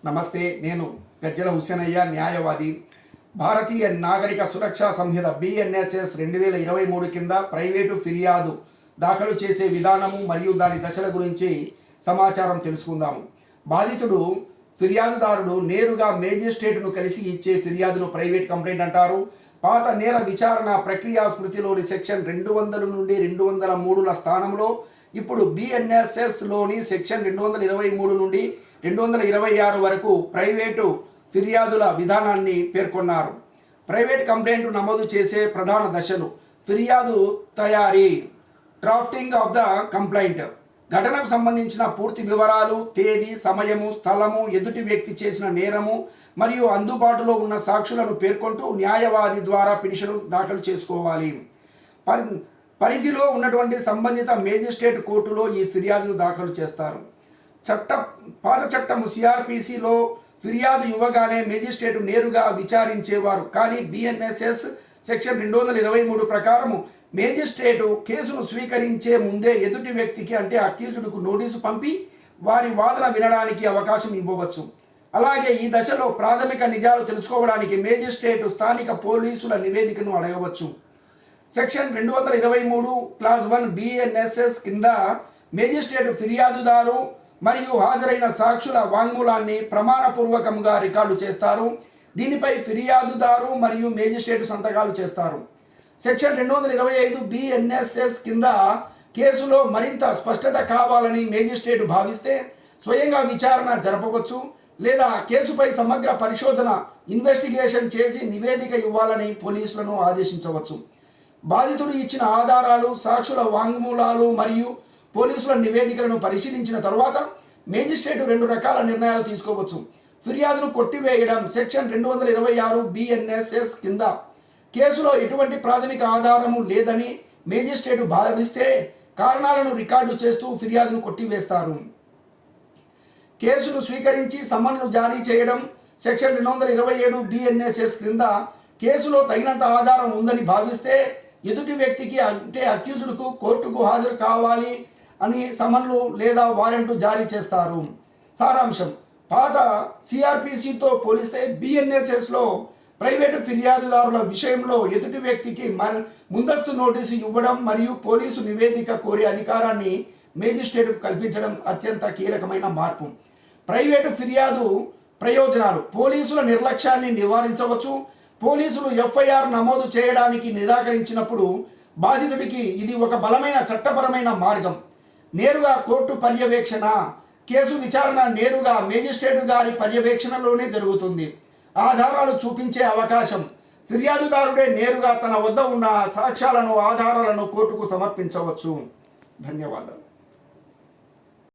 నమస్తే, నేను గజ్జల హుస్సేనయ్య, న్యాయవాది. భారతీయ నాగరిక సురక్షా సంహిత BNSS 2023 కింద ప్రైవేటు ఫిర్యాదు దాఖలు చేసే విధానము మరియు దాని దశల గురించి సమాచారం తెలుసుకుందాము. బాధితుడు ఫిర్యాదుదారుడు నేరుగా మేజిస్ట్రేటును కలిసి ఇచ్చే ఫిర్యాదును ప్రైవేట్ కంప్లైంట్ అంటారు. పాత నేర విచారణ ప్రక్రియా స్మృతిలోని సెక్షన్ 200 నుండి 203ల స్థానంలో ఇప్పుడు BNSSలోని సెక్షన్ 223 నుండి 226 వరకు ప్రైవేటు ఫిర్యాదుల విధానాన్ని పేర్కొన్నారు. ప్రైవేట్ కంప్లైంట్ నమోదు చేసే ప్రధాన దశలు: ఫిర్యాదు తయారీ, డ్రాఫ్టింగ్ ఆఫ్ ద కంప్లైంట్, ఘటనకు సంబంధించిన పూర్తి వివరాలు, తేదీ, సమయము, స్థలము, ఎదుటి వ్యక్తి చేసిన నేరము మరియు అందుబాటులో ఉన్న సాక్షులను పేర్కొంటూ న్యాయవాది ద్వారా పిటిషన్ దాఖలు చేసుకోవాలి. పరిధిలో ఉన్నటువంటి సంబంధిత మేజిస్ట్రేట్ కోర్టులో ఈ ఫిర్యాదును దాఖలు చేస్తారు. పాత చట్టము CRPCలో ఫిర్యాదు ఇవ్వగానే మేజిస్ట్రేటు నేరుగా విచారించేవారు. కానీ BNSS సెక్షన్ 223 ప్రకారము మేజిస్ట్రేటు కేసును స్వీకరించే ముందే ఎదుటి వ్యక్తికి అంటే అక్యూజ్డ్కు నోటీసు పంపి వారి వాదన వినడానికి అవకాశం ఇవ్వవచ్చు. అలాగే ఈ దశలో ప్రాథమిక నిజాలు తెలుసుకోవడానికి మేజిస్ట్రేటు స్థానిక పోలీసుల నివేదికను అడగవచ్చు. సెక్షన్ 223 క్లాస్ 1 BNSS కింద మేజిస్ట్రేటు ఫిర్యాదుదారు మరియు హాజరైన సాక్షుల వాంగ్మూలాన్ని ప్రమాణపూర్వకంగా రికార్డు చేస్తారు. దీనిపై ఫిర్యాదుదారు మరియు మేజిస్ట్రేటు సంతకాలు చేస్తారు. సెక్షన్ 225 BNSS కింద కేసులో మరింత స్పష్టత కావాలని మేజిస్ట్రేటు భావిస్తే స్వయంగా విచారణ జరపవచ్చు, లేదా కేసుపై సమగ్ర పరిశోధన ఇన్వెస్టిగేషన్ చేసి నివేదిక ఇవ్వాలని పోలీసులను ఆదేశించవచ్చు. బాధితుడు ఇచ్చిన ఆధారాలు, సాక్షుల వాంగ్మూలాలు మరియు పోలీసుల నివేదికలను పరిశీలించిన తరువాత మేజిస్ట్రేటు 2 రకాల నిర్ణయాలు తీసుకోవచ్చు. ఫిర్యాదును కొట్టివేయడం. సెక్షన్ 226 BNSS కింద కేసులో ఎటువంటి ప్రాథమిక ఆధారము లేదని మేజిస్ట్రేటు భావిస్తే కారణాలను రికార్డు చేస్తూ ఫిర్యాదును కొట్టివేస్తారు. కేసును స్వీకరించి సమన్లు జారీ చేయడం. సెక్షన్ 227 BNSS క్రింద కేసులో తగినంత ఆధారం ఉందని భావిస్తే ఎదుటి వ్యక్తికి అంటే అక్యూజ్డ్కు కోర్టుకు హాజరు కావాలి అని సమన్లు లేదా వారెంట్ జారీ చేస్తారు. సారాంశం: పాత CRPCతో పోలిస్తే BNSSలో ప్రైవేటు ఫిర్యాదుదారుల విషయంలో ఎదుటి వ్యక్తికి ముందస్తు నోటీసు ఇవ్వడం మరియు పోలీసు నివేదిక కోరే అధికారాన్ని మేజిస్ట్రేటుకు కల్పించడం అత్యంత కీలకమైన మార్పు. ప్రైవేటు ఫిర్యాదు ప్రయోజనాలు: పోలీసుల నిర్లక్ష్యాన్ని నివారించవచ్చు. పోలీసులు FIR నమోదు చేయడానికి నిరాకరించినప్పుడు బాధితుడికి ఇది ఒక బలమైన చట్టపరమైన మార్గం. నేరుగా కోర్టు పర్యవేక్షణ. కేసు విచారణ నేరుగా మేజిస్ట్రేటు గారి పర్యవేక్షణలోనే జరుగుతుంది. ఆధారాలు చూపించే అవకాశం: ఫిర్యాదుదారుడే నేరుగా తన వద్ద ఉన్న సాక్ష్యాలను, ఆధారాలను కోర్టుకు సమర్పించవచ్చు. ధన్యవాదాలు.